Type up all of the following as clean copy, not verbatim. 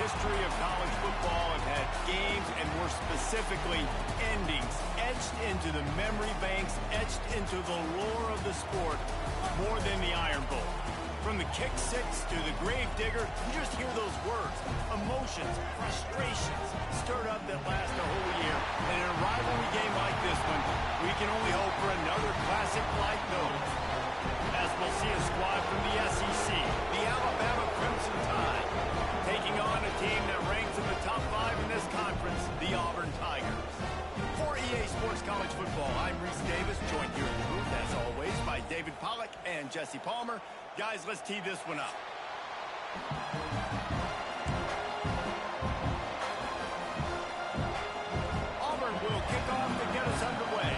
history of college football have had games, and more specifically, endings etched into the memory banks, etched into the lore of the sport, more than the Iron Bowl. From the kick six to the grave digger, you just hear those words, emotions, frustrations, stirred up that last a whole year. And in a rivalry game like this one, we can only hope for another classic like those. As we'll see a squad from the SEC, the Alabama Crimson Tide, taking on a team that ranks in the top 5 in this conference, the Auburn Tigers. For EA Sports College Football, I'm Reese Davis, joined here in the booth, as always, by David Pollack and Jesse Palmer. Guys, let's tee this one up. Auburn will kick off to get us underway.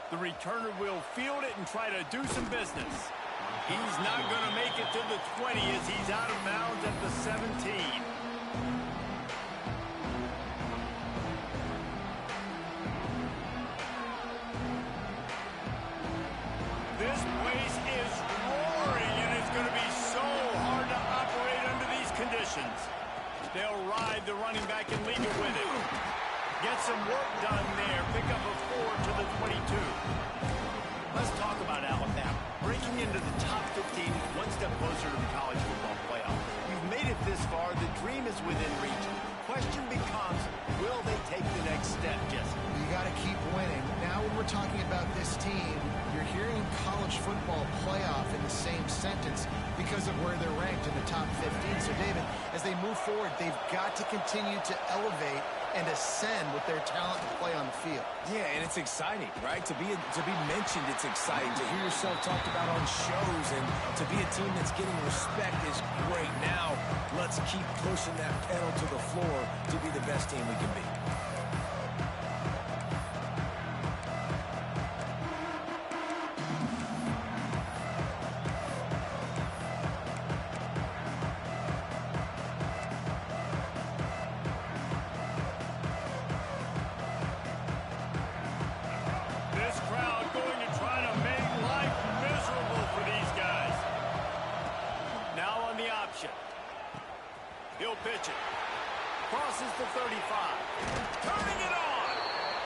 The returner will field it and try to do some business. He's not going to make it to the 20 as he's out of bounds at the 17. This place is roaring, and it's going to be so hard to operate under these conditions. They'll ride the running back and leave it with him. Get some work done there. Pick up a 4 to the 22. Let's talk about Alabama. Breaking into the top 15, one step closer to the college football playoff. You've made it this far. The dream is within reach. Question becomes, will they take the next step, Jesse? You got to keep winning. Now when we're talking about this team, you're hearing college football playoff in the same sentence because of where they're ranked in the top 15. So, David, as they move forward, they've got to continue to elevate and ascend with their talent to play on the field. Yeah, and it's exciting, right? To be mentioned, it's exciting. To hear yourself talked about on shows and to be a team that's getting respect is great. Now, let's keep pushing that pedal to the floor to be the best team we can be. He'll pitch it. Crosses the 35. Turning it on.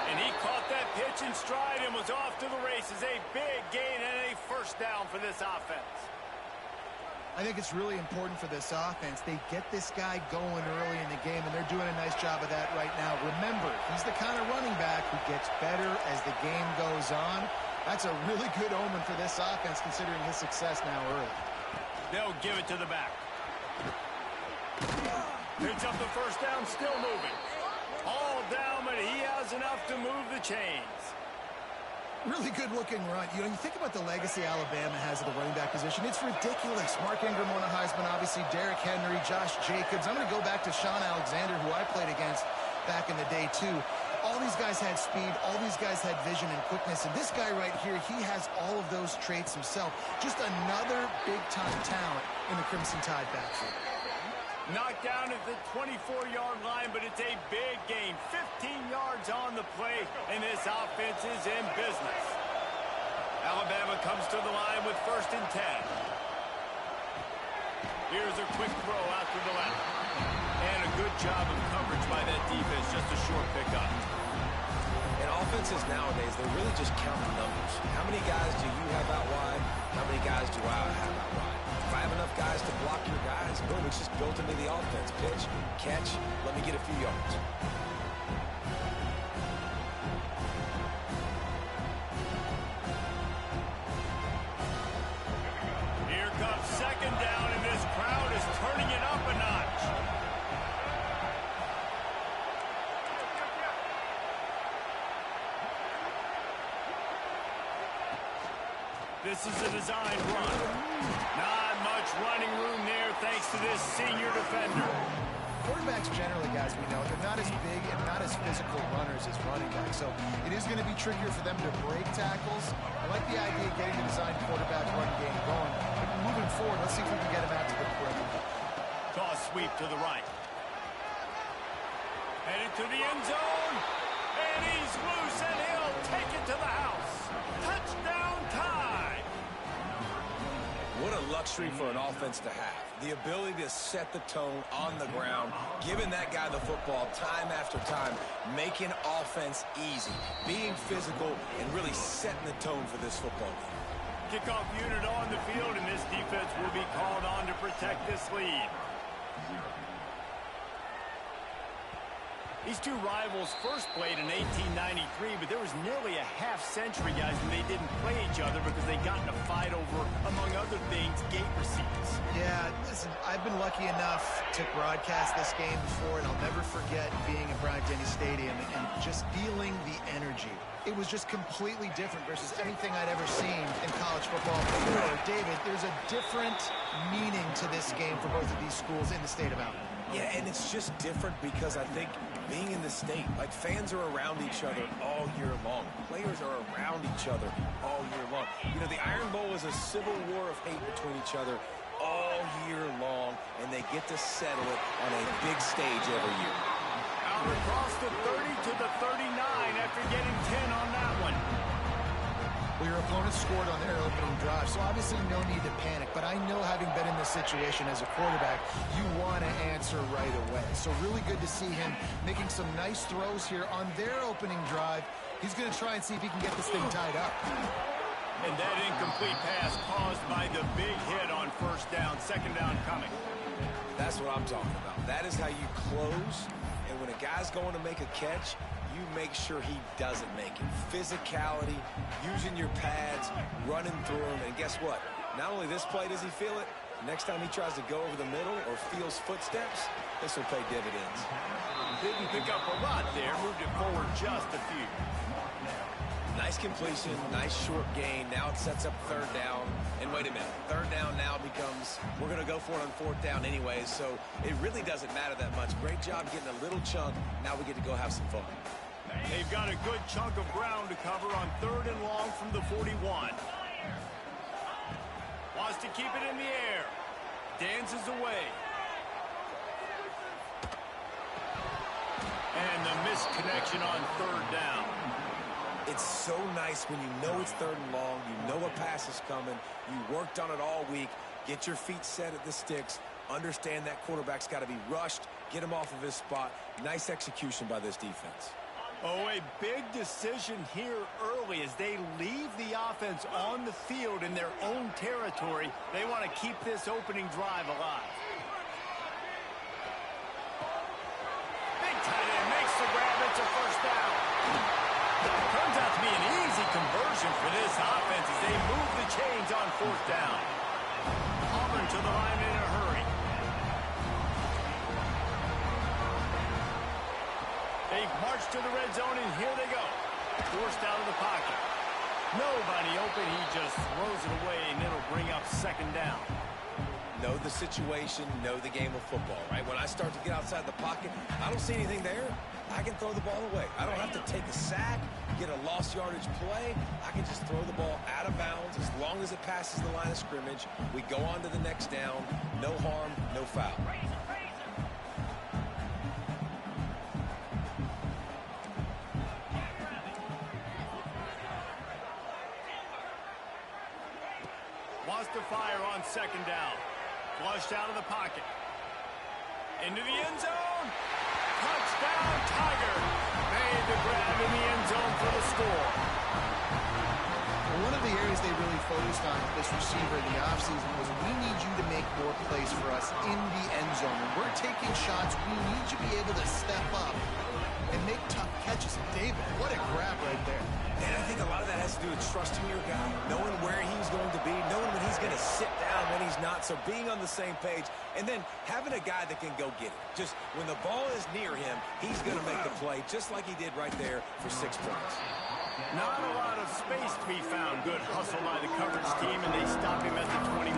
And he caught that pitch in stride and was off to the races. A big gain and a first down for this offense. I think it's really important for this offense. They get this guy going early in the game, and they're doing a nice job of that right now. Remember, he's the kind of running back who gets better as the game goes on. That's a really good omen for this offense, considering his success now early. They'll give it to the back. Picks up the first down, still moving. All down, but he has enough to move the chains. Really good-looking run. You know, you think about the legacy Alabama has at the running back position. It's ridiculous. Mark Ingram won a Heisman, obviously Derrick Henry, Josh Jacobs. I'm going to go back to Sean Alexander, who I played against back in the day, too. All these guys had speed. All these guys had vision and quickness. And this guy right here, he has all of those traits himself. Just another big-time talent in the Crimson Tide backfield. Knocked down at the 24-yard line, but it's a big gain. 15 yards on the play, and this offense is in business. Alabama comes to the line with 1st and 10. Here's a quick throw out to the left. And a good job of coverage by that defense, just a short pickup. And offenses nowadays, they really just count the numbers. How many guys do you have out wide? How many guys do I have out wide? If I have enough guys to block your guys, boom, it's just built into the offense. Pitch, catch, let me get a few yards. Here comes 2nd down, and this crowd is turning it up a notch. This is a designed run. Not much running room there thanks to this senior defender. Quarterbacks generally, guys, we know, they're not as big and not as physical runners as running backs. So it is going to be trickier for them to break tackles. I like the idea of getting the designed quarterback run game going. But moving forward, let's see if we can get him out to the perimeter. Toss sweep to the right. And to the end zone. And he's loose, and he'll take it to the house. Touchdown time. What a luxury for an offense to have. The ability to set the tone on the ground, giving that guy the football time after time, making offense easy, being physical, and really setting the tone for this football game. Kickoff unit on the field, and this defense will be called on to protect this lead. These two rivals first played in 1893, but there was nearly a half-century, guys, when they didn't play each other because they got in a fight over, among other things, gate receipts. Yeah, listen, I've been lucky enough to broadcast this game before, and I'll never forget being at Bryant-Denny Stadium and just feeling the energy. It was just completely different versus anything I'd ever seen in college football before. David, there's a different meaning to this game for both of these schools in the state of Alabama. Yeah, and it's just different because I think being in the state, like fans are around each other all year long. Players are around each other all year long. You know, the Iron Bowl is a civil war of hate between each other all year long, and they get to settle it on a big stage every year. Out across the 30 to the 39 after getting 10 on that one. Well, your opponent scored on their opening drive, so obviously no need to panic. But I know, having been in this situation as a quarterback, you want to answer right away. So really good to see him making some nice throws here on their opening drive. He's going to try and see if he can get this thing tied up. And that incomplete pass caused by the big hit on first down. Second down coming. That's what I'm talking about. That is how you close. And when a guy's going to make a catch, you make sure he doesn't make it. Physicality, using your pads, running through him. And guess what? Not only this play does he feel it, next time he tries to go over the middle or feels footsteps, this will pay dividends. Didn't pick up a lot there. Moved it forward just a few. Nice completion, nice short gain. Now it sets up third down. And wait a minute, third down now becomes, we're going to go for it on fourth down anyways, so it really doesn't matter that much. Great job getting a little chunk. Now we get to go have some fun. They've got a good chunk of ground to cover on third and long from the 41. Wants to keep it in the air. Dances away. And the missed connection on third down. It's so nice when you know it's third and long, you know a pass is coming, you worked on it all week, get your feet set at the sticks, understand that quarterback's got to be rushed, get him off of his spot. Nice execution by this defense. Oh, a big decision here early as they leave the offense on the field in their own territory. They want to keep this opening drive alive. Big tight end makes the grab. It's a first down. Turns out to be an easy conversion for this offense as they move the chains on fourth down. Auburn to the line in a hurry. They march to the red zone, and here they go. Forced out of the pocket. Nobody open. He just throws it away, and it'll bring up second down. Know the situation, know the game of football, right? When I start to get outside the pocket, I don't see anything there. I can throw the ball away. I don't have to take a sack, get a lost yardage play. I can just throw the ball out of bounds as long as it passes the line of scrimmage. We go on to the next down. No harm, no foul. Wants to fire on second down. Flushed out of the pocket. Into the end zone. Touchdown, Tiger. Made the grab in the end zone for the score. One of the areas they really focused on with this receiver in the offseason was, we need you to make more plays for us in the end zone. When we're taking shots, we need you to be able to step up and make tough catches. And David, what a grab right there. And I think a lot of that has to do with trusting your guy, knowing where he's going to be, knowing when he's going to sit down, when he's not, so being on the same page, and then having a guy that can go get it. Just when the ball is near him, he's going to make the play, just like he did right there for 6 points. Not a lot of space to be found. Good hustle by the coverage team, and they stop him at the 21.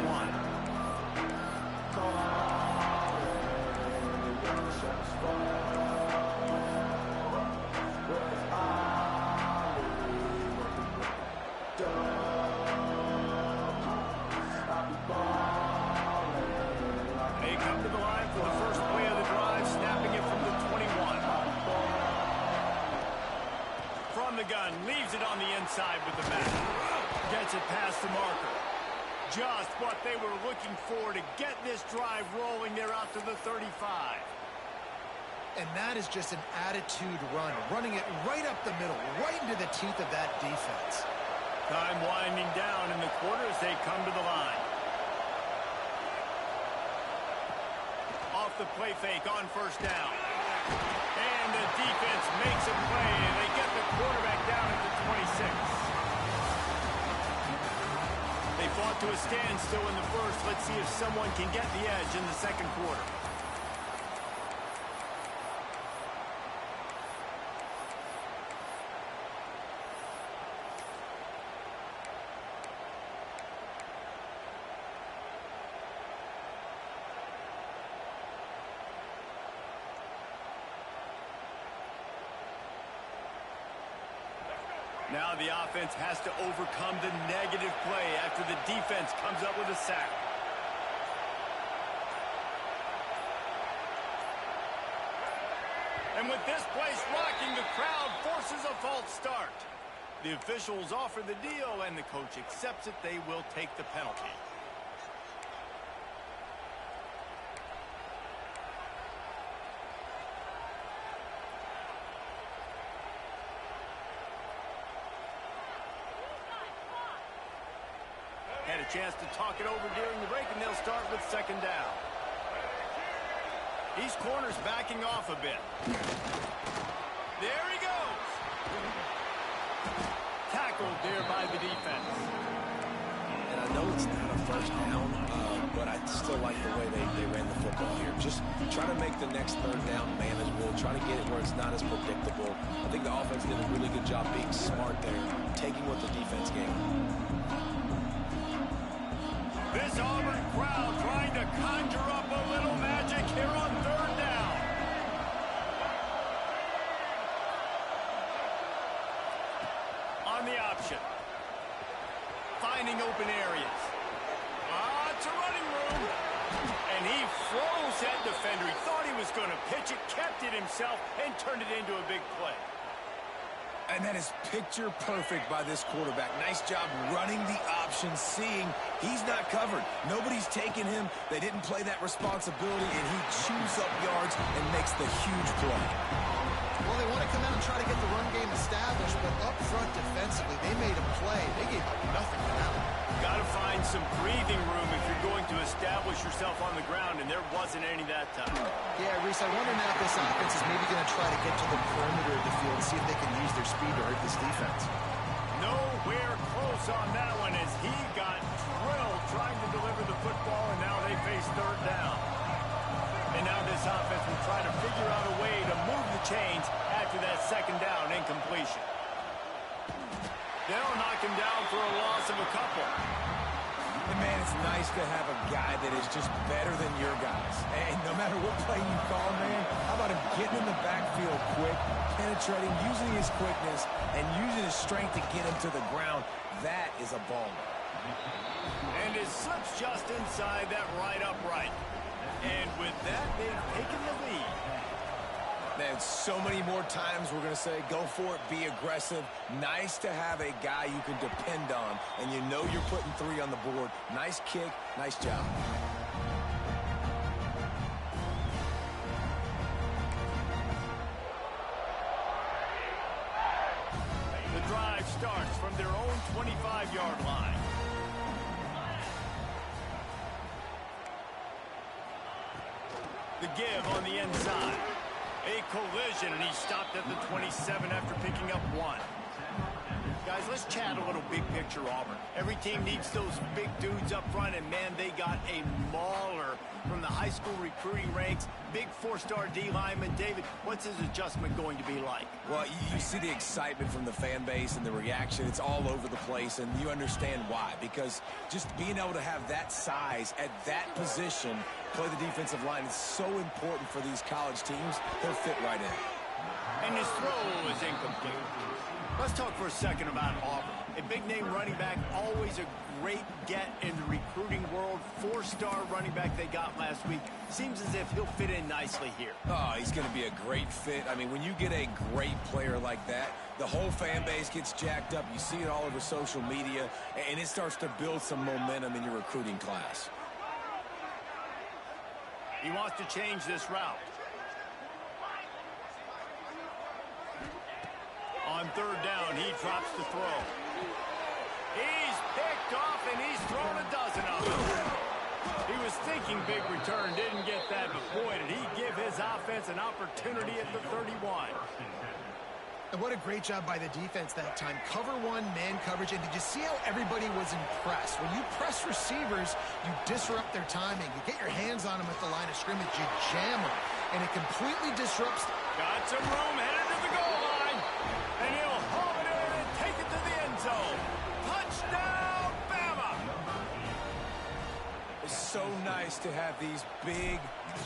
They come to the line for the first play of the drive, snapping it from the 21. inside with the back. Gets it past the marker. Just what they were looking for to get this drive rolling there out to the 35. And that is just an attitude run, running it right up the middle, right into the teeth of that defense. Time winding down in the quarter as they come to the line. Off the play fake on first down. And the defense makes a play, and they get the quarterback down at the 26. They fought to a standstill in the first. Let's see if someone can get the edge in the second quarter. Now the offense has to overcome the negative play after the defense comes up with a sack. And with this place rocking, the crowd forces a false start. The officials offer the deal, and the coach accepts it. They will take the penalty. Had a chance to talk it over during the break, and they'll start with second down. These corners backing off a bit. There he goes. Tackled there by the defense. And I know it's not a first down, but I still like the way they ran the football here. Just try to make the next third down manageable. Try to get it where it's not as predictable. I think the offense did a really good job being smart there, taking what the defense gave them. This Auburn crowd trying to conjure up a little magic here on third down. On the option. Finding open areas. It's a running room. And he froze that defender. He thought he was going to pitch it, kept it himself, and turned it into a big play. And that is picture perfect by this quarterback. Nice job running the option, seeing he's not covered. Nobody's taking him. They didn't play that responsibility, and he chews up yards and makes the huge play. Well, they want to come out and try to get the run game established, but up front defensively, they made a play. They gave up nothing for that one. Got to find some breathing room if you're going to establish yourself on the ground, and there wasn't any that time. Yeah, Reese, I wonder now if this offense is maybe going to try to get to the perimeter of the field and see if they can use their speed to hurt this defense. Nowhere close on that one as he got drilled trying to deliver the football, and now they face third down. And now this offense will try to figure out a way to move the chains after that second down incompletion. They'll knock him down for a loss of a couple. And man, it's nice to have a guy that is just better than your guys. And no matter what play you call, man, how about him getting in the backfield quick, penetrating, using his quickness, and using his strength to get him to the ground. That is a baller. And it slips just inside that right upright. And with that, they've taken the lead. Man, so many more times we're going to say, go for it, be aggressive. Nice to have a guy you can depend on, and you know you're putting 3 on the board. Nice kick, nice job. The drive starts from their own 25-yard line. The give on the inside. A collision, and he stopped at the 27 after picking up 1. Guys, let's chat a little big picture Auburn. Every team needs those big dudes up front, and man, they got a mauler from the high school recruiting ranks. Big 4-star D lineman. David, what's his adjustment going to be like? Well, you see the excitement from the fan base and the reaction. It's all over the place, and you understand why. Because just being able to have that size at that position, play the defensive line, is so important for these college teams. He'll fit right in. And his throw is incomplete. Let's talk for a second about Auburn. A big-name running back, always a great get in the recruiting world. 4-star star running back they got last week. Seems as if he'll fit in nicely here. Oh, he's going to be a great fit. I mean, when you get a great player like that, the whole fan base gets jacked up. You see it all over social media, and it starts to build some momentum in your recruiting class. He wants to change this route. On third down, he drops the throw. He's picked off, and he's thrown a dozen of them. He was thinking big return, didn't get that, but boy, did he give his offense an opportunity at the 31. And what a great job by the defense that time. Cover one, man coverage, and did you see how everybody was impressed? When you press receivers, you disrupt their timing. You get your hands on them at the line of scrimmage, you jam them, and it completely disrupts. Got some room, headed to the goal line, and he'll haul it in and take it to the end zone. Touchdown, Bama! It's so nice to have these big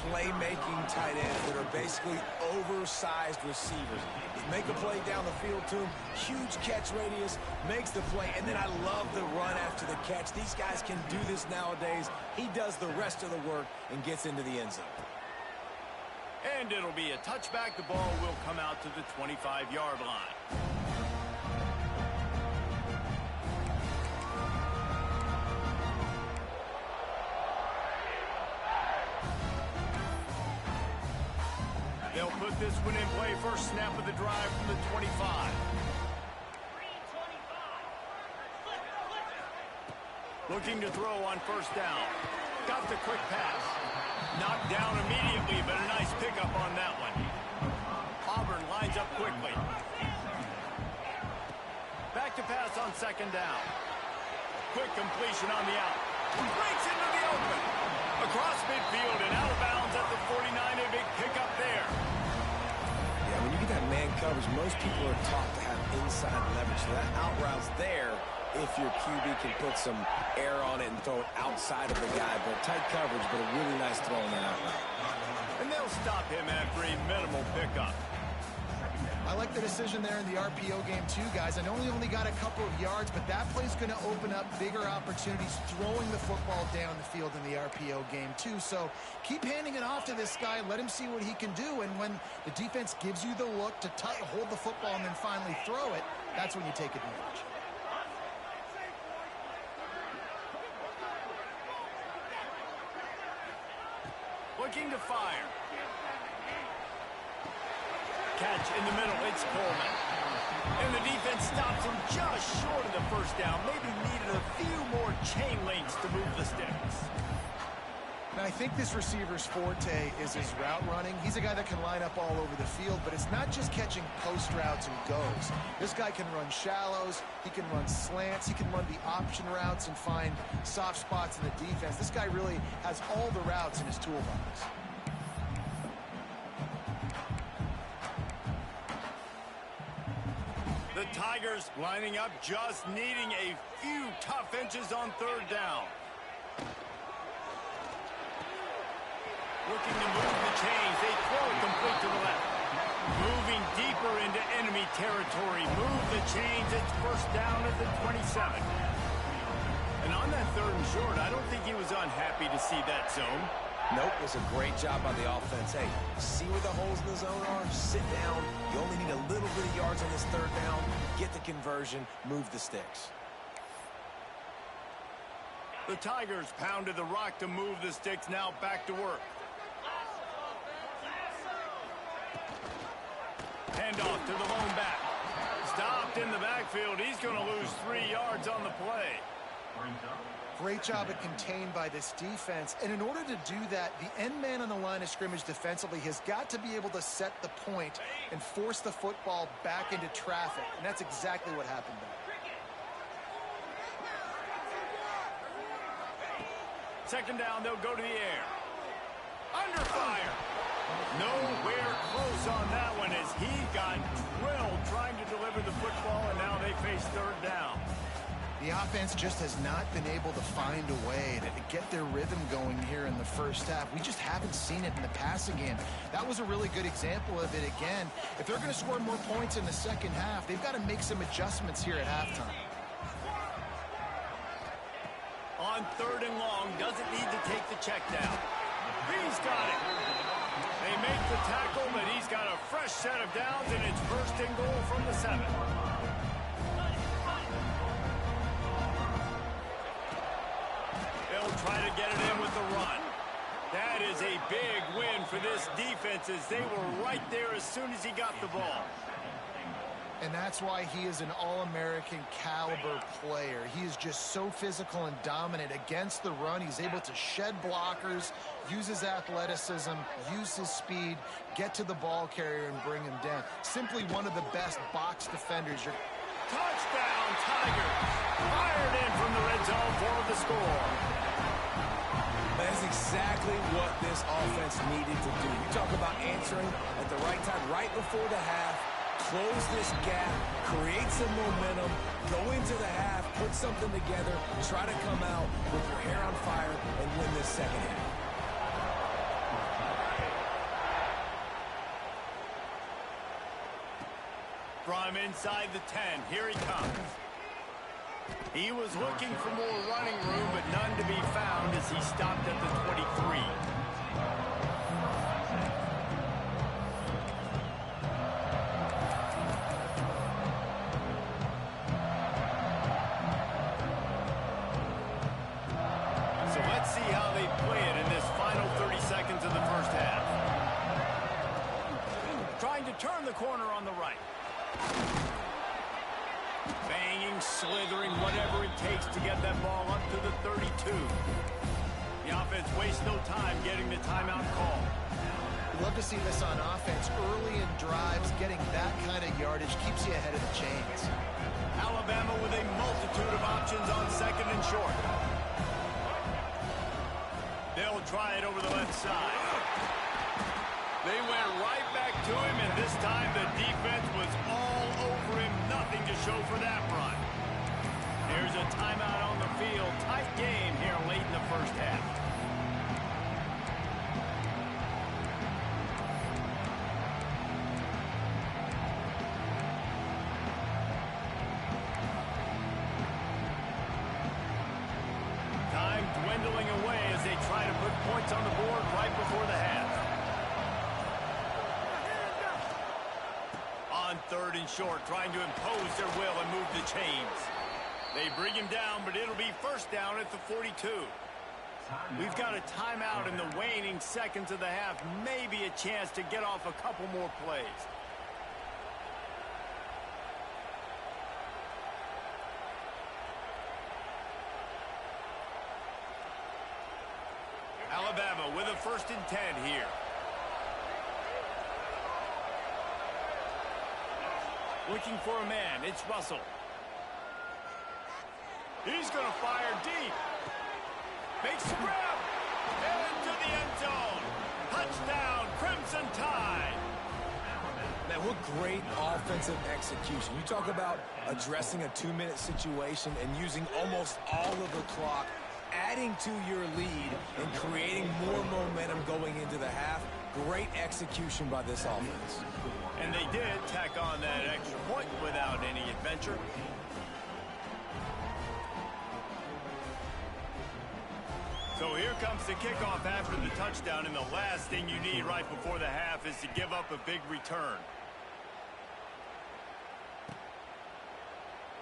playmaking tight ends that are basically oversized receivers. You make a play down the field to him, huge catch radius, makes the play, and then I love the run after the catch. These guys can do this nowadays. He does the rest of the work and gets into the end zone. And it'll be a touchback. The ball will come out to the 25-yard line. They'll put this one in play. First snap of the drive from the 25. Looking to throw on first down. Got the quick pass. Knocked down immediately, but a nice pickup on that one. Auburn lines up quickly. Back to pass on second down. Quick completion on the out. Breaks into the open. Across midfield and out of bounds at the 49. A big pickup there. Yeah, when you get that man coverage, most people are taught to have inside leverage. So that out route's there if your QB can put some air on it and throw it outside of the guy. But tight coverage, but a really nice throw on that out route. And they'll stop him after a minimal pickup. I like the decision there in the RPO game too, guys. I know he only got a couple of yards, but that play's going to open up bigger opportunities throwing the football down the field in the RPO game too. So keep handing it off to this guy. Let him see what he can do. And when the defense gives you the look to hold the football and then finally throw it, that's when you take advantage. Looking to fire. Catch in the middle, it's Coleman. And the defense stops him just short of the first down. Maybe needed a few more chain links to move the sticks. Now, I think this receiver's forte is his route running. He's a guy that can line up all over the field, but it's not just catching post routes and goes. This guy can run shallows, he can run slants, he can run the option routes and find soft spots in the defense. This guy really has all the routes in his toolbox. The Tigers lining up, just needing a few tough inches on third down. Looking to move the chains. They throw it complete to the left. Moving deeper into enemy territory. Move the chains. It's first down at the 27. And on that third and short, I don't think he was unhappy to see that zone. Nope, it was a great job by the offense. Hey, see where the holes in the zone are? Sit down. You only need a little bit of yards on this third down. Get the conversion. Move the sticks. The Tigers pounded the rock to move the sticks. Now back to work. Handoff to the lone back. Stopped in the backfield. He's going to lose 3 yards on the play. Great job at contained by this defense. And in order to do that, the end man on the line of scrimmage defensively has got to be able to set the point and force the football back into traffic. And that's exactly what happened there. Second down, they'll go to the air. Under fire. Nowhere close on that one as he got drilled trying to deliver the football, and now they face third down. The offense just has not been able to find a way to get their rhythm going here in the first half. We just haven't seen it in the passing game. That was a really good example of it again. If they're going to score more points in the second half, they've got to make some adjustments here at halftime. On On 3rd and long, doesn't need to take the check down. He's got it. They make the tackle, but he's got a fresh set of downs, and it's 1st and goal from the 7. They'll try to get it in with the run. That is a big win for this defense as they were right there as soon as he got the ball. And that's why he is an All-American caliber player. He is just so physical and dominant against the run. He's able to shed blockers, use his athleticism, use his speed, get to the ball carrier and bring him down. Simply one of the best box defenders. Touchdown, Tigers! Fired in from the red zone for the score. That's exactly what this offense needed to do. You talk about answering at the right time, right before the half, close this gap, create some momentum, go into the half, put something together, try to come out with your hair on fire and win this second half. From inside the 10, here he comes. He was looking for more running room, but none to be found as he stopped at the 23. So let's see how they play it in this final 30 seconds of the first half. Trying to turn the corner on the right. Banging, slithering, whatever it takes to get that ball up to the 32. The offense wastes no time getting the timeout call. We'd love to see this on offense. Early in drives, getting that kind of yardage keeps you ahead of the chains. Alabama with a multitude of options on 2nd and short. They'll try it over the left side. They went right back to him, and this time the defense was all over him. Nothing to show for that run. There's a timeout on the field. Tight game here late in the first half. Time dwindling away as they try to put points on the board right before the half. On 3rd and short, trying to impose their will and move the chains. They bring him down, but it'll be 1st down at the 42. We've got a timeout in the waning seconds of the half. Maybe a chance to get off a couple more plays. Alabama with a 1st and 10 here. Looking for a man. It's Russell. He's going to fire deep. Makes the grab. Into the end zone. Touchdown, Crimson Tide. Man, what great offensive execution. You talk about addressing a 2-minute situation and using almost all of the clock, adding to your lead and creating more momentum going into the half. Great execution by this offense. And they did tack on that extra point without any adventure. So here comes the kickoff after the touchdown, and the last thing you need right before the half is to give up a big return.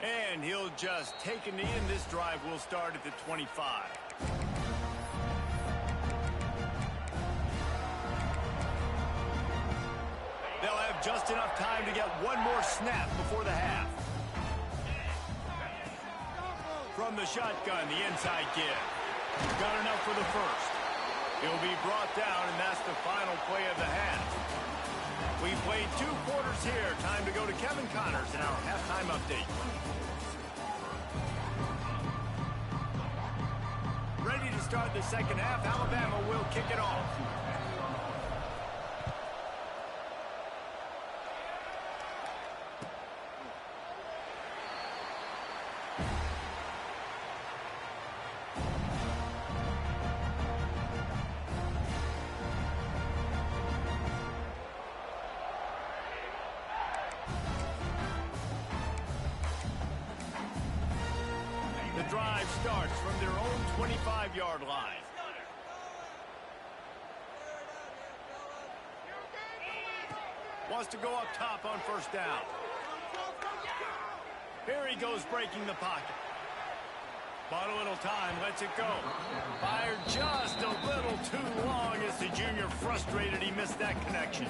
And he'll just take a knee, and this drive will start at the 25. They'll have just enough time to get one more snap before the half. From the shotgun, the inside give. Got enough for the first. He'll be brought down, and that's the final play of the half. We played 2 quarters here. Time to go to Kevin Connors in our halftime update. Ready to start the second half. Alabama will kick it off. drive starts from their own 25-yard line. Wants to go up top on first down. Here he goes breaking the pocket. Bought a little time, lets it go. Fired just a little too long as the junior frustrated he missed that connection.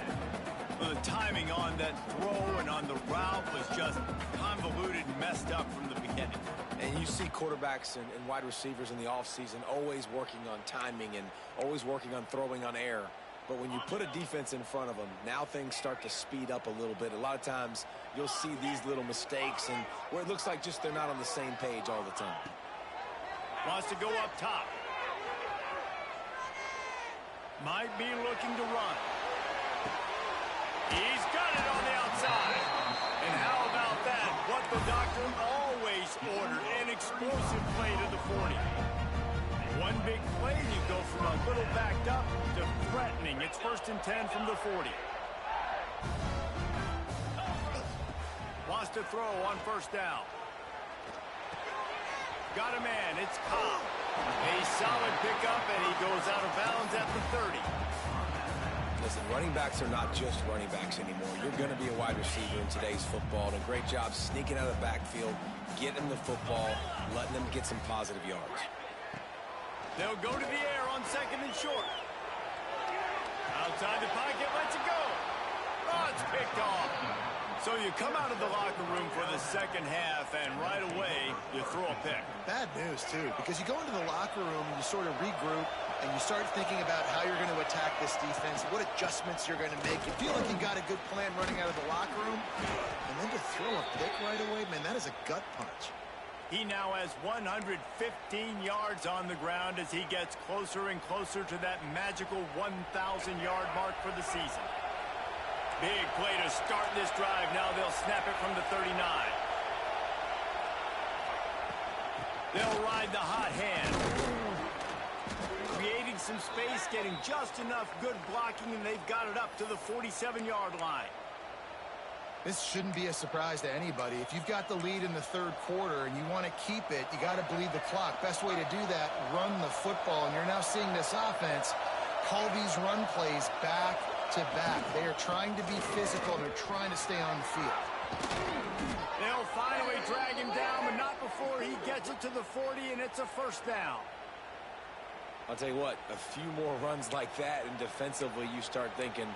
Well, the timing on that throw and on the route was just convoluted and messed up from the beginning. And you see quarterbacks and wide receivers in the offseason always working on timing and always working on throwing on air. But when you put a defense in front of them, now things start to speed up a little bit. A lot of times you'll see these little mistakes and where it looks like just they're not on the same page all the time. Wants to go up top. Might be looking to run. He's got it on the outside. And how about that? What the doctor always ordered, an explosive play to the 40. One big play, and you go from a little backed up to threatening. It's 1st and 10 from the 40. Wants to throw on first down. Got a man. It's Cobb. A solid pickup, and he goes out of bounds at the 30. Listen, running backs are not just running backs anymore. You're going to be a wide receiver in today's football. And a great job sneaking out of the backfield, getting the football, letting them get some positive yards. They'll go to the air on 2nd and short. Outside the pocket, lets it go. Oh, it's picked off. So you come out of the locker room for the second half, and right away, you throw a pick. Bad news, too, because you go into the locker room and you sort of regroup, and you start thinking about how you're going to attack this defense, what adjustments you're going to make. You feel like you got a good plan running out of the locker room, and then to throw a pick right away, man, that is a gut punch. He now has 115 yards on the ground as he gets closer and closer to that magical 1,000-yard mark for the season. Big play to start this drive. Now they'll snap it from the 39. They'll ride the hot hand. Creating some space, getting just enough good blocking, and they've got it up to the 47-yard line. This shouldn't be a surprise to anybody. If you've got the lead in the 3rd quarter and you want to keep it, you got to bleed the clock. Best way to do that, run the football. And you're now seeing this offense call these run plays back to back. They are trying to be physical. They're trying to stay on the field. They'll finally drag him down, but not before he gets it to the 40, and it's a first down. I'll tell you what, a few more runs like that, and defensively you start thinking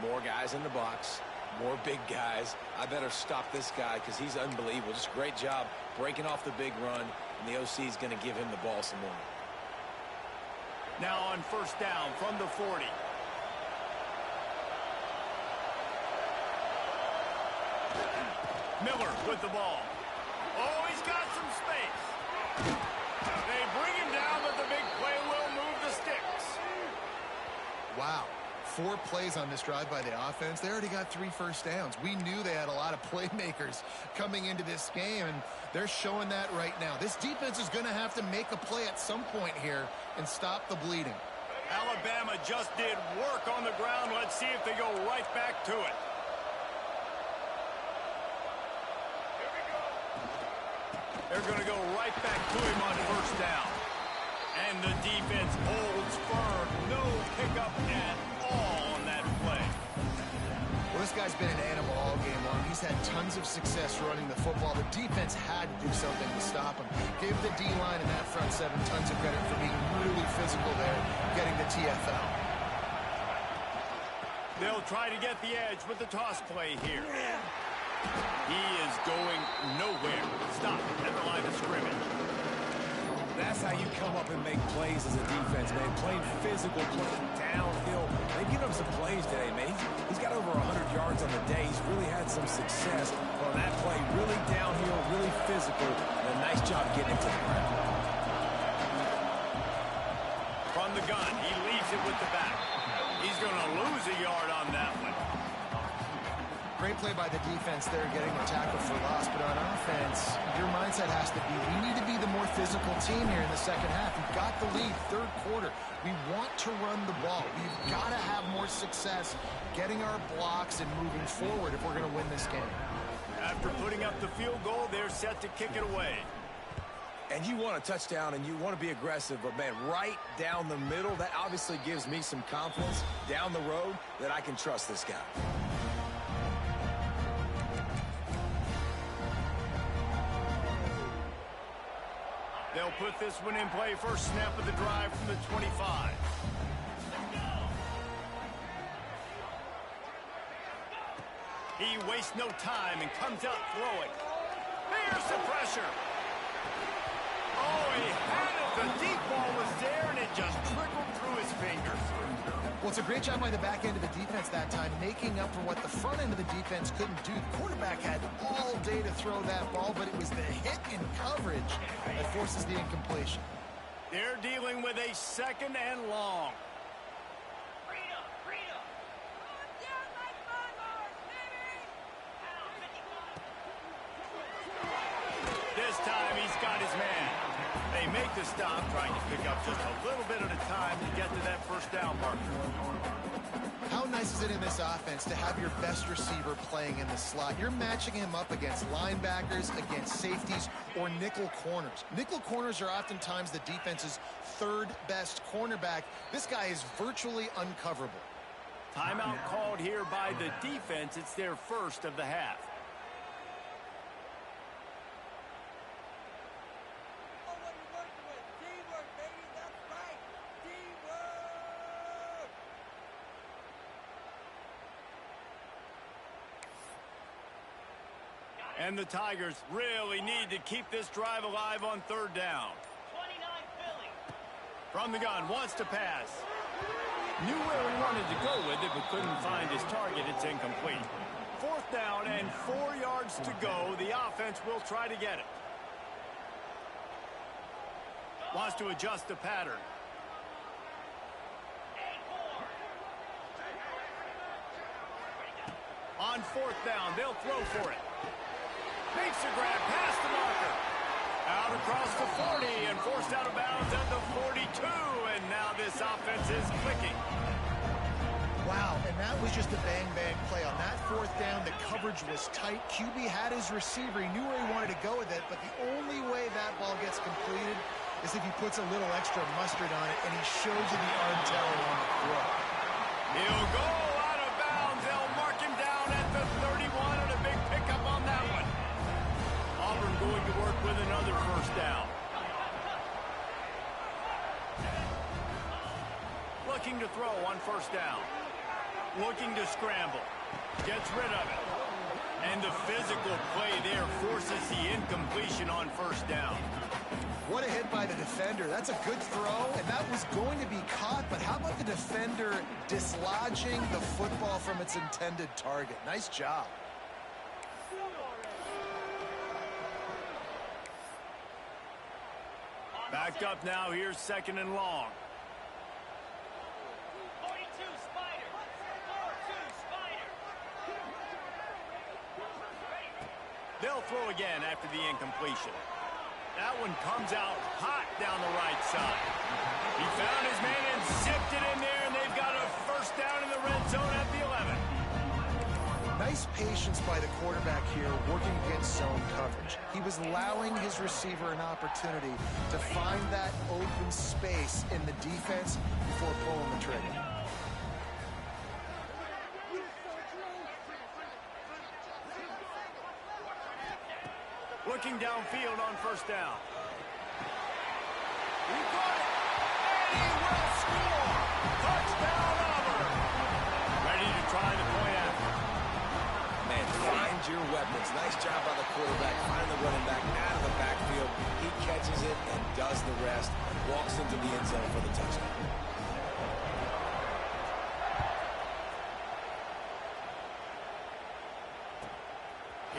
more guys in the box, more big guys. I better stop this guy because he's unbelievable. Just great job breaking off the big run, and the OC is going to give him the ball some more. Now on first down from the 40. Miller with the ball. Oh, he's got some space. They bring him down, but the big play will move the sticks. Wow. 4 plays on this drive by the offense. They already got 3 first downs. We knew they had a lot of playmakers coming into this game, and they're showing that right now. This defense is going to have to make a play at some point here and stop the bleeding. Alabama just did work on the ground. Let's see if they go right back to it. They're going to go right back to him on first down. And the defense holds firm. No pickup at all on that play. Well, this guy's been an animal all game long. He's had tons of success running the football. The defense had to do something to stop him. Gave the D-line and that front 7 tons of credit for being really physical there, getting the TFL. They'll try to get the edge with the toss play here. He is going nowhere. Stop at the line of scrimmage. That's how you come up and make plays as a defense, man. Playing physical, playing downhill. They've given him some plays today, man. He's got over 100 yards on the day. He's really had some success on that play. Really downhill, really physical, and a nice job getting it to the ground. From the gun, he leaves it with the back. He's going to lose a yard on that one. Great play by the defense there, getting the tackle for loss. But on offense, your mindset has to be, we need to be the more physical team here in the second half. We've got the lead, 3rd quarter. We want to run the ball. We've got to have more success getting our blocks and moving forward if we're going to win this game. After putting up the field goal, they're set to kick it away. And you want a touchdown and you want to be aggressive, but, man, right down the middle, that obviously gives me some confidence down the road that I can trust this guy. They'll put this one in play. First snap of the drive from the 25. He wastes no time and comes out throwing. Here's the pressure. Oh, he had it. The deep ball was there, and it just trickled through his fingers. Well, it's a great job by the back end of the defense that time, making up for what the front end of the defense couldn't do. The quarterback had all day to throw that ball, but it was the hit in coverage that forces the incompletion. They're dealing with a second and long. This time he's got his man. They make the stop, trying to pick up just a little bit at a time to get to that first down marker. How nice is it in this offense to have your best receiver playing in the slot? You're matching him up against linebackers, against safeties, or nickel corners. Nickel corners are oftentimes the defense's third best cornerback. This guy is virtually uncoverable. Timeout called here by the defense. It's their first of the half. And the Tigers really need to keep this drive alive on third down. 29 Philly. From the gun, wants to pass. Knew where he wanted to go with it, but couldn't find his target. It's incomplete. Fourth down and 4 yards to go. The offense will try to get it. Wants to adjust the pattern. On fourth down, they'll throw for it. Makes a grab past the marker. Out across the 40 and forced out of bounds at the 42. And now this offense is clicking. Wow, and that was just a bang-bang play. On that fourth down, the coverage was tight. QB had his receiver. He knew where he wanted to go with it, but the only way that ball gets completed is if he puts a little extra mustard on it, and he shows you the arm talent on the throw. He'll go out of bounds. They'll mark him down at the 31 and a big pickup on that one. Auburn going to work with another first down. Looking to throw on first down. Looking to scramble. Gets rid of it. And the physical play there forces the incompletion on first down. What a hit by the defender. That's a good throw, and that was going to be caught, but how about the defender dislodging the football from its intended target? Nice job. Backed up now. Here's second and long. 42 Spider. 42 Spider. They'll throw again after the incompletion. That one comes out hot down the right side. He found his man and zipped it in there, and they've got a first down in the red zone at the 11. Nice patience by the quarterback here working against zone coverage. He was allowing his receiver an opportunity to find that open space in the defense before pulling the trigger. Looking downfield on first down. He got it. And he will score. Touchdown, Auburn. Ready to try the point after. Man, find your weapons. Nice job by the quarterback. Find the running back out of the backfield. He catches it and does the rest. Walks into the end zone for the touchdown.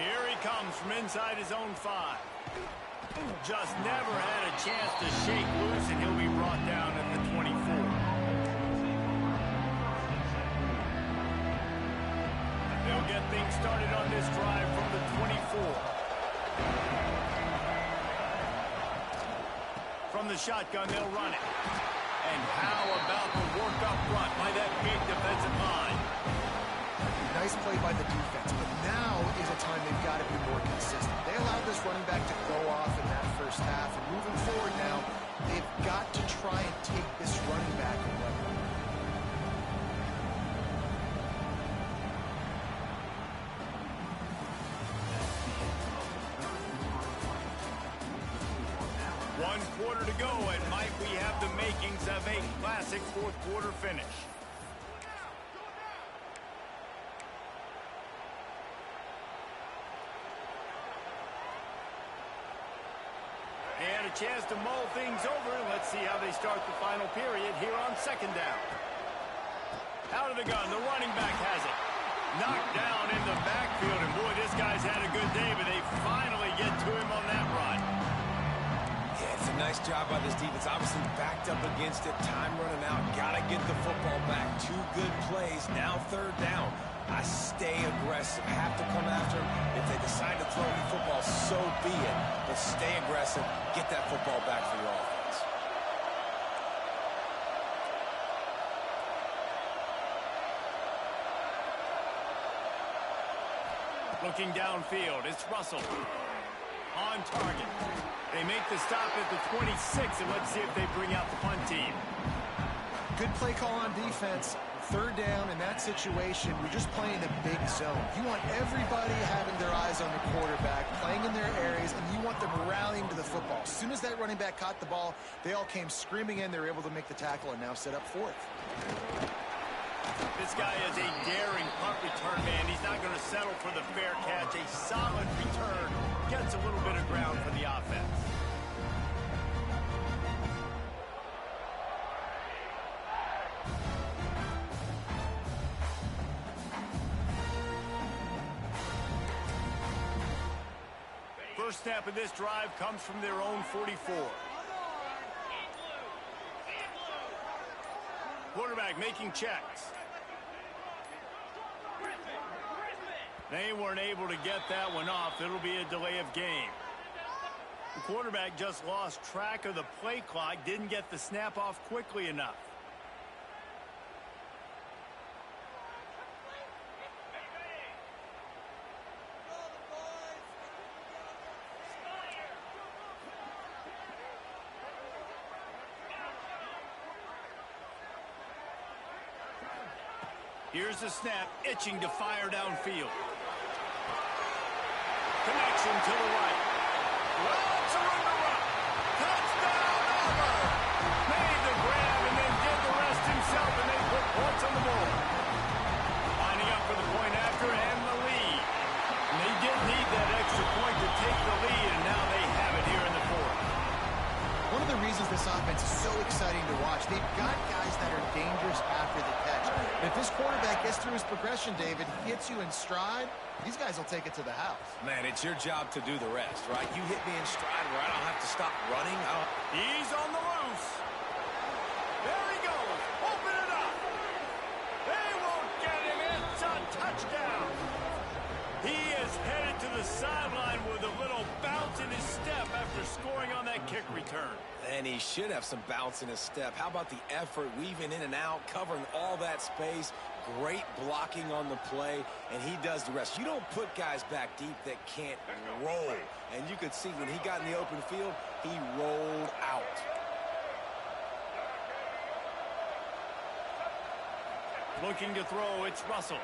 Here he comes from inside his own 5. Just never had a chance to shake loose, and he'll be brought down at the 24. They'll get things started on this drive from the 24. From the shotgun, they'll run it. And how about the work up front by that big defensive line? Nice nice play by the defense, but now is a time they've got to be more consistent. They allowed this running back to go off in that first half, and moving forward now, they've got to try and take this running back away. One quarter to go, and might we have the makings of a classic fourth quarter finish. And a chance to mull things over. Let's see how they start the final period here on second down. Out of the gun, the running back has it. Knocked down in the backfield, and boy, this guy's had a good day, but they finally get to him on that run. Yeah, it's a nice job by this defense. Obviously backed up against it. Time running out. Got to get the football back. 2 good plays. Now third down. I stay aggressive. Have to come after him. If they decide to throw the football, so be it. But stay aggressive. Get that football back for your offense. Looking downfield, it's Russell. On target. They make the stop at the 26, and let's see if they bring out the punt team. Good play call on defense. Third down in that situation, we're just playing a big zone. You want everybody having their eyes on the quarterback, playing in their areas, and you want them rallying to the football. As soon as that running back caught the ball, they all came screaming in. They were able to make the tackle and now set up fourth. This guy is a daring punt return man. He's not going to settle for the fair catch. A solid return gets a little bit of ground for the offense. First snap of this drive comes from their own 44. Quarterback making checks. They weren't able to get that one off. It'll be a delay of game. The quarterback just lost track of the play clock, didn't get the snap off quickly enough. Here's the snap, itching to fire downfield. Connection to the right. Lots of room to run. Touchdown, Auburn! Made the grab and then did the rest himself, and they put points on the board. Lining up for the point after and the lead. And they did need that extra point to take the lead, and now they have it here in the fourth. One of the reasons this offense is so exciting to watch, they've got guys that are dangerous after the catch. And if this quarterback gets through his progression, David, hits you in stride, these guys will take it to the house. Man, it's your job to do the rest, right? You hit me in stride where I don't have to stop running. He's on the loose. There he goes. Open it up. They won't get him. It's a touchdown. He is headed to the sideline with a little bounce in his step after scoring on that kick return. And he should have some bounce in his step. How about the effort, weaving in and out, covering all that space, great blocking on the play, and he does the rest. You don't put guys back deep that can't roll. And you could see when he got in the open field, he rolled out. Looking to throw, it's Russell.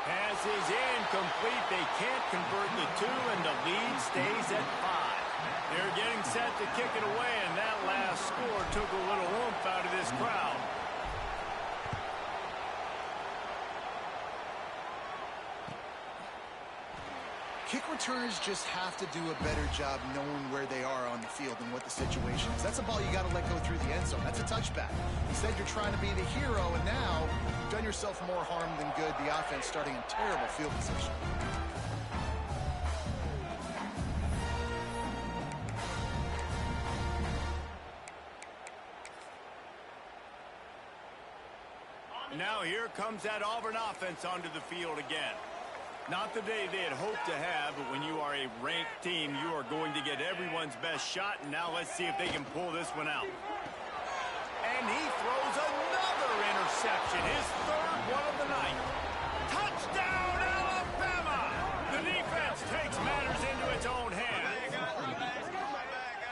Pass is incomplete. They can't convert the 2, and the lead stays at 5. They're getting set to kick it away, and that last score took a little oomph out of this crowd. Kick returners just have to do a better job knowing where they are on the field and what the situation is. That's a ball you got to let go through the end zone. That's a touchback. Instead, you're trying to be the hero, and now you've done yourself more harm than good. The offense starting in terrible field position. Now here comes that Auburn offense onto the field again. Not the day they had hoped to have, but when you are a ranked team, you are going to get everyone's best shot, and now let's see if they can pull this one out. And he throws another interception, his third one of the night. Touchdown, Alabama! The defense takes matters into its own hands.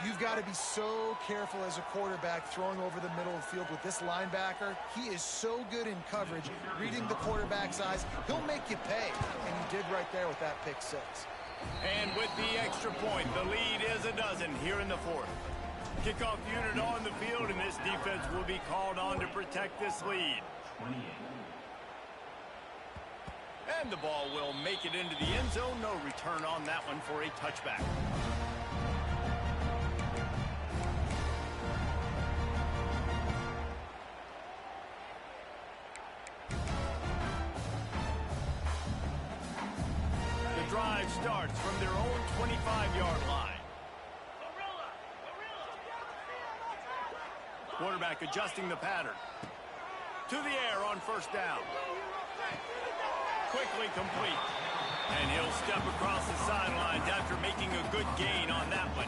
You've got to be so careful as a quarterback throwing over the middle of the field with this linebacker. He is so good in coverage, reading the quarterback's eyes. He'll make you pay, and he did right there with that pick six. And with the extra point, the lead is a dozen here in the fourth. Kickoff unit on the field, and this defense will be called on to protect this lead. And the ball will make it into the end zone. No return on that one for a touchback. The drive starts from their own 25-yard line. Quarterback adjusting the pattern. To the air on first down. Quickly complete. And he'll step across the sidelines after making a good gain on that one.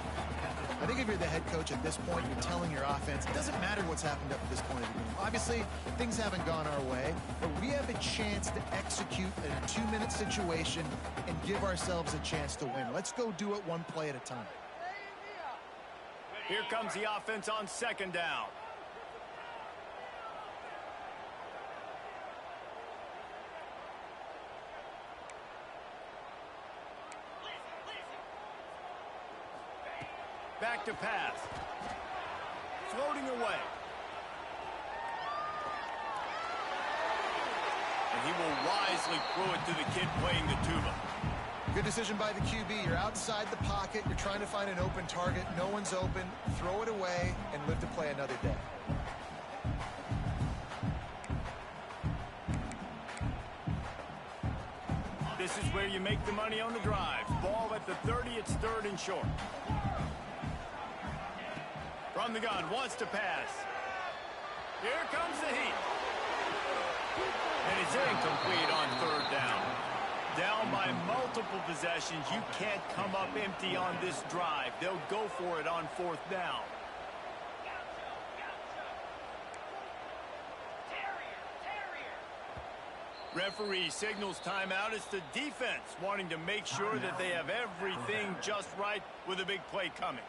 I think if you're the head coach at this point, you're telling your offense, it doesn't matter what's happened up to this point of the game. Obviously, things haven't gone our way, but we have a chance to execute in a 2-minute situation and give ourselves a chance to win. Let's go do it one play at a time. Here comes the offense on second down. Back to pass. Floating away. And he will wisely throw it to the kid playing the tuba. Good decision by the QB. You're outside the pocket. You're trying to find an open target. No one's open. Throw it away and live to play another day. This is where you make the money on the drives. Ball at the 30. It's third and short. From the gun, wants to pass. Here comes the heat. And it's incomplete on third down. Down by multiple possessions. You can't come up empty on this drive. They'll go for it on fourth down. Referee signals timeout. It's the defense wanting to make sure that they have everything just right with a big play coming.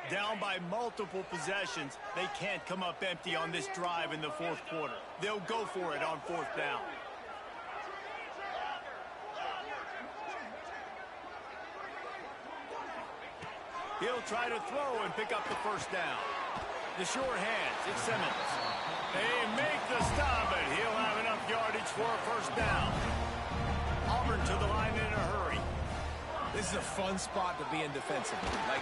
Down by multiple possessions. They can't come up empty on this drive in the fourth quarter. They'll go for it on fourth down. He'll try to throw and pick up the first down. The short hands, it's Simmons. They make the stop, and he'll have enough yardage for a first down. Auburn to the line in a hurry. This is a fun spot to be in defensively. Like,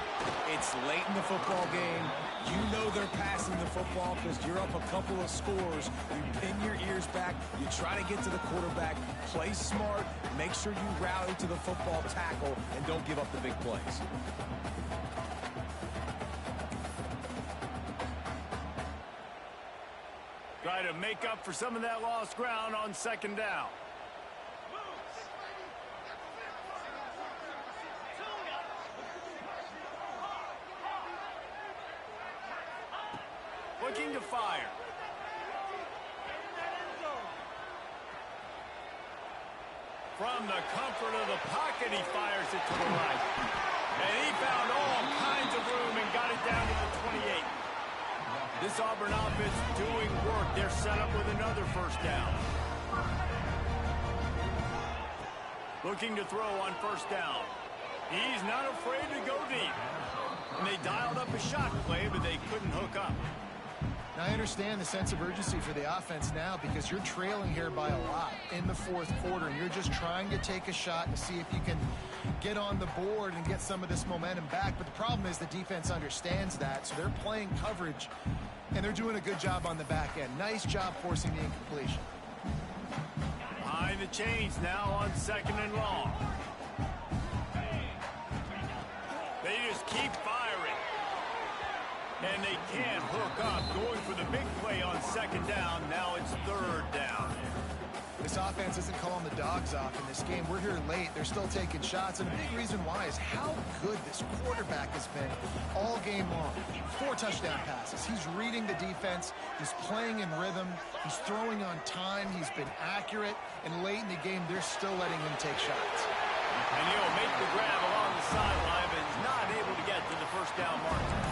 it's late in the football game. You know they're passing the football because you're up a couple of scores. You pin your ears back. You try to get to the quarterback. Play smart. Make sure you rally to the football tackle and don't give up the big plays. Try to make up for some of that lost ground on second down. Looking to fire. From the comfort of the pocket, he fires it to the right. And he found all kinds of room and got it down to the 28. This Auburn offense doing work. They're set up with another first down. Looking to throw on first down. He's not afraid to go deep. And they dialed up a shot play, but they couldn't hook up. Now, I understand the sense of urgency for the offense now because you're trailing here by a lot in the fourth quarter, and you're just trying to take a shot to see if you can get on the board and get some of this momentum back. But the problem is the defense understands that, so they're playing coverage, and they're doing a good job on the back end. Nice job forcing the incompletion. Behind the chains now on second and long. They just keep firing. And they can't hook up. Going for the big play on second down. Now it's third down. This offense offense isn't calling the dogs off in this game. We're here late. They're still taking shots, and a big reason why is how good this quarterback has been all game long. 4 touchdown passes. He's reading the defense. He's playing in rhythm. He's throwing on time. He's been accurate. And late in the game, they're still letting him take shots. And he'll make the grab along the sideline, but is not able to get to the first down marker.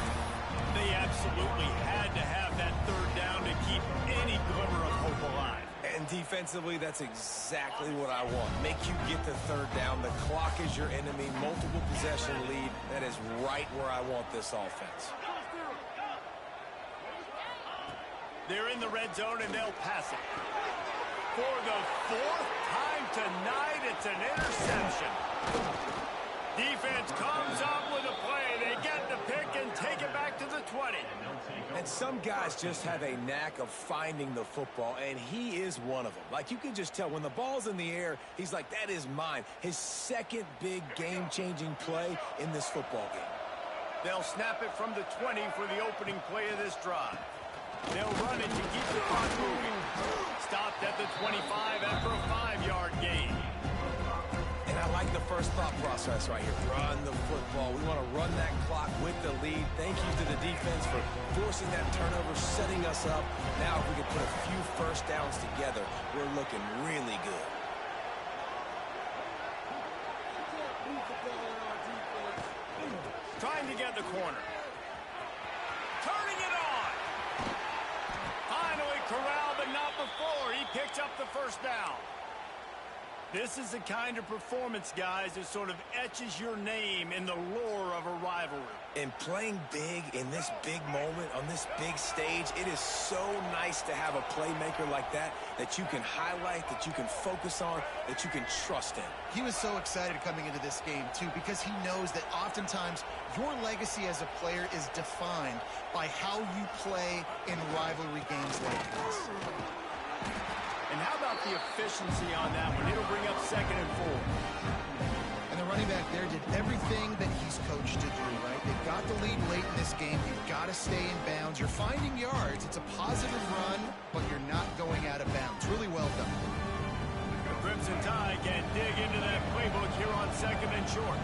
They absolutely had to have that third down to keep any glimmer of hope alive. And defensively, that's exactly what I want. Make you get the third down. The clock is your enemy. Multiple possession lead. That is right where I want this offense. They're in the red zone, and they'll pass it. For the 4th time tonight, it's an interception. Defense comes up with a play. They get the pick and take it back to the 20. And some guys just have a knack of finding the football, and he is one of them. Like, you can just tell when the ball's in the air, he's like, that is mine. His second big game-changing play in this football game. They'll snap it from the 20 for the opening play of this drive. They'll run it to keep the clock moving. Stopped at the 25 after a 5-yard gain. And I like the first thought process right here. Run the football. We want to run that clock with the lead. Thank you to the defense for forcing that turnover, setting us up. Now if we can put a few first downs together, we're looking really good. Trying to get the corner. Turning it on. Finally corralled, but not before. He picks up the first down. This is the kind of performance, guys, that sort of etches your name in the lore of a rivalry. And playing big in this big moment, on this big stage, it is so nice to have a playmaker like that you can highlight, that you can focus on, that you can trust in. He was so excited coming into this game, too, because he knows that oftentimes your legacy as a player is defined by how you play in rivalry games like this. And how about the efficiency on that one? It'll bring up 2nd and 4. And the running back there did everything that he's coached to do, right? They've got the lead late in this game. You've got to stay in bounds. You're finding yards. It's a positive run, but you're not going out of bounds. Really well done. The Crimson Tide can dig into that playbook here on 2nd and short.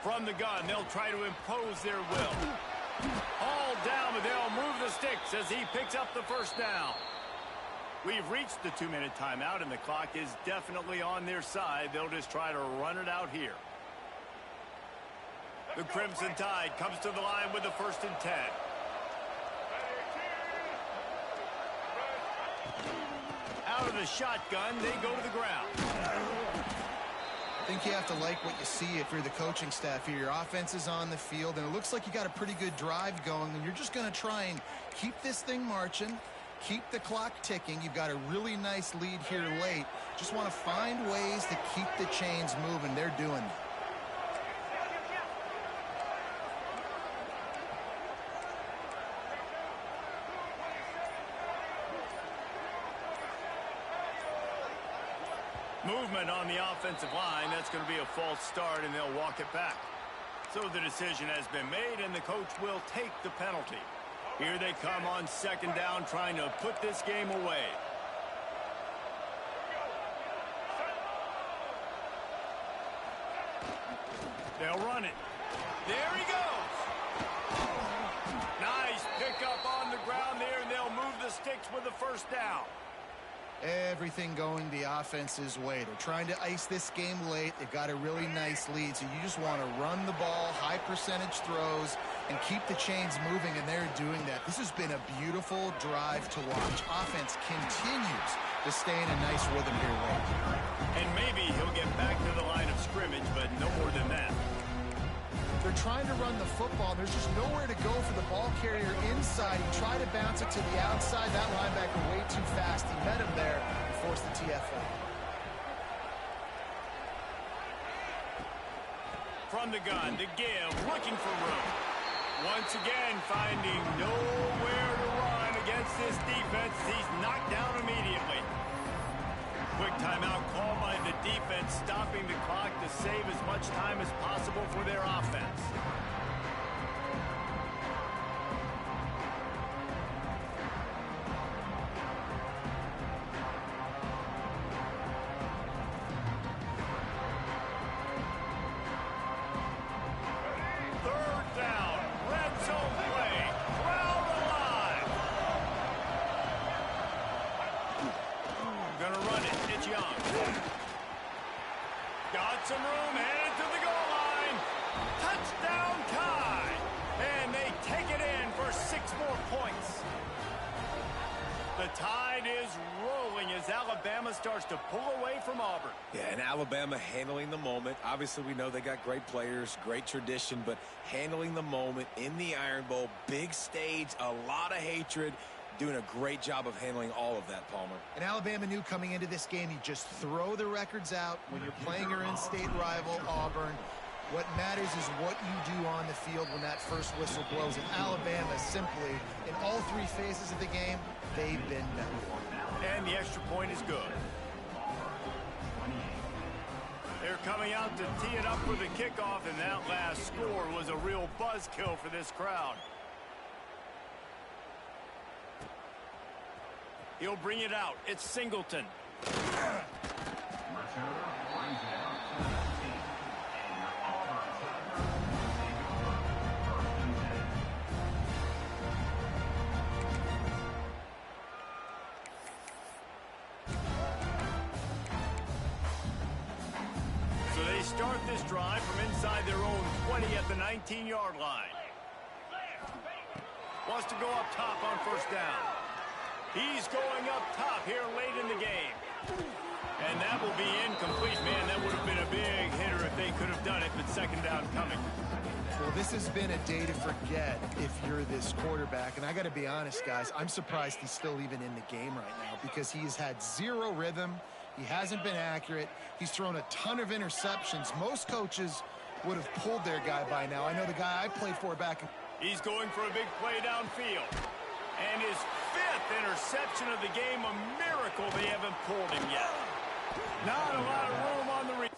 From the gun, they'll try to impose their will. All down, but they'll move the sticks as he picks up the first down. We've reached the 2-minute timeout, and the clock is definitely on their side. They'll just try to run it out here. The Crimson Tide comes to the line with the 1st and 10. Out of the shotgun, they go to the ground. I think you have to like what you see if you're the coaching staff here. Your offense is on the field, and it looks like you got a pretty good drive going, and you're just going to try and keep this thing marching, keep the clock ticking. You've got a really nice lead here late. Just want to find ways to keep the chains moving. They're doing that. Movement on the offensive line. That's going to be a false start, and they'll walk it back. So the decision has been made, and the coach will take the penalty. Here they come on 2nd down, trying to put this game away. They'll run it. There he goes. Nice pickup on the ground there, and they'll move the sticks with the first down. Everything going the offense's way. They're trying to ice this game late. They've got a really nice lead, so you just want to run the ball, high percentage throws, and keep the chains moving, and they're doing that. This has been a beautiful drive to watch. Offense continues to stay in a nice rhythm here late. And maybe he'll get back to the line of scrimmage, but no more than that. They're trying to run the football. There's just nowhere to go for the ball carrier inside. He tried to bounce it to the outside. That linebacker way too fast. He met him there and forced the TFL. From the gun, the give, looking for room. Once again, finding nowhere to run. this defense. He's knocked down immediately. Quick timeout called by the defense, stopping the clock to save as much time as possible for their offense. Third down, red zone play, crowd alive. Gonna run it, it's Young. Got some room, headed to the goal line. Touchdown tie. And they take it in for 6 more points. The tide is rolling as Alabama starts to pull away from Auburn. Yeah, and Alabama handling the moment. Obviously, we know they got great players, great tradition, but handling the moment in the Iron Bowl, big stage, a lot of hatred, doing a great job of handling all of that, Palmer. And Alabama knew coming into this game, you just throw the records out when you're playing your in-state rival, Auburn. What matters is what you do on the field when that first whistle blows. And Alabama simply, in all 3 phases of the game, they've been better. And the extra point is good. They're coming out to tee it up for the kickoff, and that last score was a real buzzkill for this crowd. He'll bring it out. It's Singleton. So they start this drive from inside their own 20 at the 19-yard line. Wants to go up top on first down. He's going up top here late in the game. And that will be incomplete, man. That would have been a big hitter if they could have done it, but second down coming. Well, this has been a day to forget if you're this quarterback. And I got to be honest, guys, I'm surprised he's still even in the game right now because he has had 0 rhythm. He hasn't been accurate. He's thrown a ton of interceptions. Most coaches would have pulled their guy by now. I know the guy I played for back. He's going for a big play downfield. And his 5th interception of the game, a miracle they haven't pulled him yet. Not a lot of room on the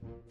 you